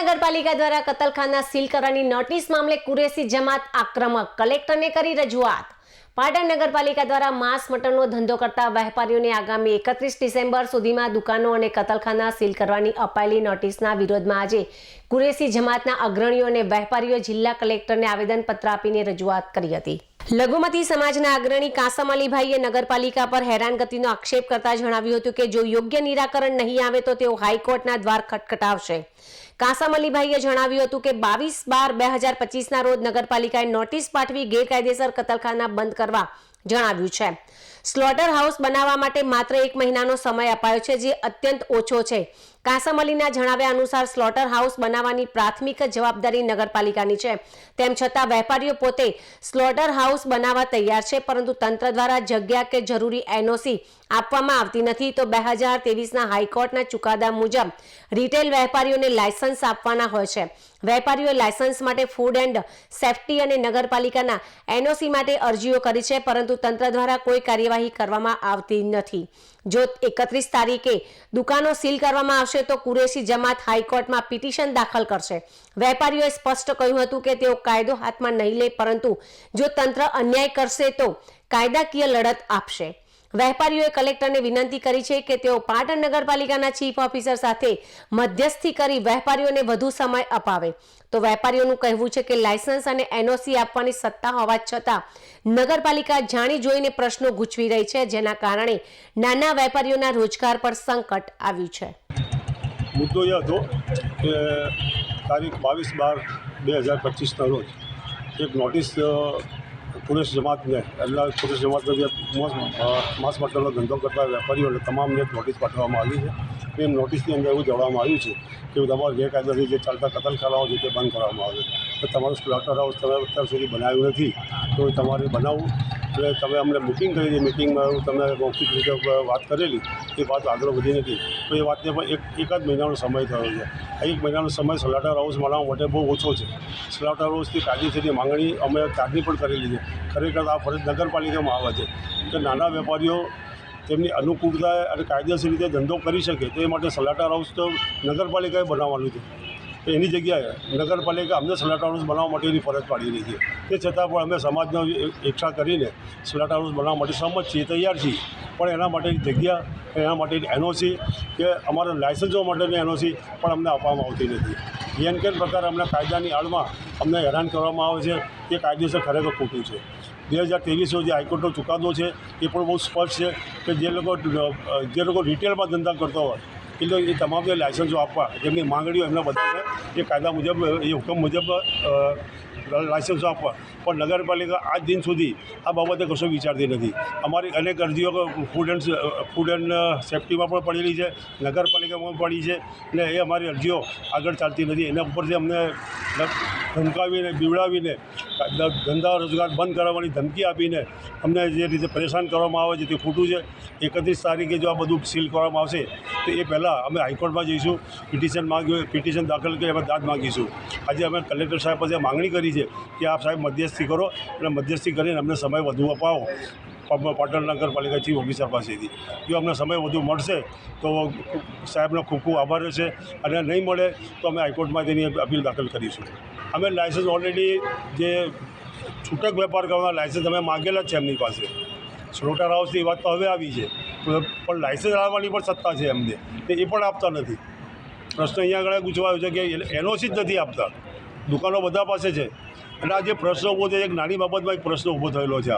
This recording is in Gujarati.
નગરપાલિકા દ્વારા કતલખાના સીલ કરવાની નોટિસ મામલે કુરેશી જમાત આક્રમક, કલેક્ટરને કરી રજૂઆત। પાટણ નગરપાલિકા દ્વારા માંસ મટનનો ધંધો કરતા વેપારીઓને આગામી 31 ડિસેમ્બર સુધીમાં દુકાનો અને કતલખાના સીલ કરવાની અપાયેલી નોટિસના વિરોધમાં આજે કુરેશી જમાતના અગ્રણીઓ અને વેપારીઓ જિલ્લા કલેક્ટરને આવેદનપત્ર આપીને રજૂઆત કરી હતી। લઘુમતી સમાજના અગ્રણી કાસમ અલીભાઈએ નગરપાલિકા પર હેરાનગતિનો આક્ષેપ કરતા જણાવ્યું હતું કે જો યોગ્ય નિરાકરણ નહીં આવે તો તેઓ હાઈકોર્ટના દ્વાર ખટખટાવશે। કાસમ અલીભાઈએ જણાવ્યું હતું કે 22/12/2025ના રોજ નગરપાલિકાએ નોટિસ પાઠવી ગેરકાયદેસર કતલખાના બંધ કરવા જણાવ્યું છે। સ્લોટર હાઉસ બનાવવા માટે માત્ર 1 મહિનાનો સમય અપાયો છે, જે અત્યંત ઓછો છે। કાસમ અલીના જણાવ્યા અનુસાર સ્લોટર હાઉસ બનાવવાની પ્રાથમિક જવાબદારી નગરપાલિકાની છે, તેમ છતાં વેપારીઓ પોતે સ્લોટર હાઉસ બનાવવા તૈયાર છે, પરંતુ તંત્ર દ્વારા જગ્યા કે જરૂરી એનઓસી આપવામાં આવતી નથી। તો 2023ના હાઈકોર્ટના ચુકાદા મુજબ રિટેલ વેપારીઓને લાયસન્સ આપવાના હોય છે। વેપારીઓએ લાયસન્સ માટે ફૂડ એન્ડ સેફ્ટી અને નગરપાલિકાના એનઓસી માટે અરજીઓ કરી છે, પરંતુ તંત્ર દ્વારા કોઈ કાર્યવાહી કરવામાં આવતી નથી। જો 31 તારીખે દુકાનો સીલ કરવામાં આવશે તો કુરેશી જમાત હાઈકોર્ટમાં પિટિશન દાખલ કરશે। વેપારીઓએ સ્પષ્ટ કહ્યું હતું કે તેઓ કાયદો હાથમાં નહીં લે, પરંતુ જો તંત્ર અન્યાય કરશે તો કાયદાકીય લડત આપશે। વેપારીઓએ કલેક્ટરને વિનંતી કરી છે કે તેઓ પાટણ નગરપાલિકાના ચીફ ઓફિસર સાથે મધ્યસ્થી કરી વેપારીઓને વધુ સમય અપાવે। તો વેપારીઓનું કહેવું છે કે લાયસન્સ અને એનઓસી આપવાની સત્તા હોવા છતાં નગરપાલિકા જાણી જોઈને પ્રશ્નો ગૂંચવી રહી છે, જેના કારણે નાના વેપારીઓના રોજગાર પર સંકટ આવ્યું છે। મુદ્દો એ હતો કે તારીખ 22/12/2025ના રોજ એક નોટિસ કુરેશી જમાતને કુરેશી જમાતનો જે માંસ મટનનો ધંધો કરતા વેપારીઓને તમામને એક નોટિસ પાઠવવામાં આવી છે। એ નોટિસની અંદર એવું જણાવવામાં આવ્યું છે કે તમારે ગેરકાયદેસર જે ચાલતા કતલખાનાઓ છે તે બંધ કરવામાં આવે તો તમારું સ્લોટર હાઉસ તમે અત્યાર સુધી બનાવ્યું નથી તો તમારે બનાવવું। એટલે તમે અમને મિટિંગ કરી હતી, મિટિંગમાં તમે મૌખિક રીતે વાત કરેલી એ વાત આગળ વધી નથી, તો એ વાતને પણ એક જ મહિનાનો સમય થયો છે। આ 1 મહિનાનો સમય સ્લોટર હાઉસ બનાવવા માટે બહુ ઓછો છે। સ્લોટર હાઉસની કાયદેસરની માંગણી અમે ત્યારની પણ કરેલી છે। ખરેખર આ ફરજ નગરપાલિકામાં આવે છે કે નાના વેપારીઓ તેમની અનુકૂળતા અને કાયદેસર રીતે ધંધો કરી શકે તે માટે સ્લોટર હાઉસ તો નગરપાલિકાએ બનાવવાનું છે। એની જગ્યાએ નગરપાલિકા અમને સ્લોટર હાઉસ બનાવવા માટેની ફરજ પાડી રહી છે। તે છતાં પણ અમે સમાજનો એકઠા કરીને સ્લોટર હાઉસ બનાવવા માટે સહમત છીએ, તૈયાર છીએ, પણ એના માટેની જગ્યા, એના માટેની એનઓસી કે અમારા લાયસન્સો માટેની એનઓસી પણ અમને આપવામાં આવતી નથી। એન કેન પ્રકારે અમને કાયદાની આડમાં અમને હેરાન કરવામાં આવે છે, તે કાયદેસર ખરેખર ખોટું છે। 2023નો જે હાઈકોર્ટનો ચુકાદો છે એ પણ બહુ સ્પષ્ટ છે કે જે લોકો રિટેલમાં ધંધા કરતા હોય એટલે એ તમામને લાયસન્સો આપવા જેમની માંગણીઓ એમના બધાને એ કાયદા મુજબ એ હુકમ મુજબ લાયસન્સો આપવા, પણ નગરપાલિકા આજ દિન સુધી આ બાબતે કશો વિચારતી નથી। અમારી અનેક અરજીઓ ફૂડ એન્ડ સેફ્ટીમાં પણ પડેલી છે, નગરપાલિકામાં પડી છે, અને એ અમારી અરજીઓ આગળ ચાલતી નથી। એના ઉપરથી અમને ધમકાવીને બીવડાવીને ધંધા રોજગાર બંધ કરાવવાની ધમકી આપીને અમને જે રીતે પરેશાન કરવામાં આવે છે તે ખોટું છે। 31 તારીખે જો આ બધું સીલ કરવામાં આવશે તો એ પહેલાં અમે હાઈકોર્ટમાં જઈશું, પિટિશન દાખલ કરી અમે દાદ માગીશું। આજે અમે કલેક્ટર સાહેબ પાસે માંગણી કરી છે કે આપ સાહેબ મધ્યસ્થી કરો અને મધ્યસ્થી કરીને અમને સમય વધુ અપાવો પાટણ નગરપાલિકા ચીફ ઓફિસર પાસેથી। જો અમને સમય વધુ મળશે તો સાહેબનો ખૂબ ખૂબ આભાર રહેશે, અને નહીં મળે તો અમે હાઈકોર્ટમાં તેની અપીલ દાખલ કરીશું। અમે લાયસન્સ ઓલરેડી જે છૂટક વેપાર કરવાના લાયસન્સ અમે માગેલા જ છે એમની પાસે। સ્લોટર હાઉસની વાત તો હવે આવી છે, પણ લાયસન્સ લાવવાની પણ સત્તા છે એમને, એ પણ આપતા નથી। પ્રશ્ન અહીંયા આગળ પૂછવાયો છે કે એનઓસી જ નથી આપતા। દુકાનો બધા પાસે છે, અને આ જે પ્રશ્ન ઊભો છે એક નાની બાબતમાં એક પ્રશ્ન ઊભો થયેલો છે।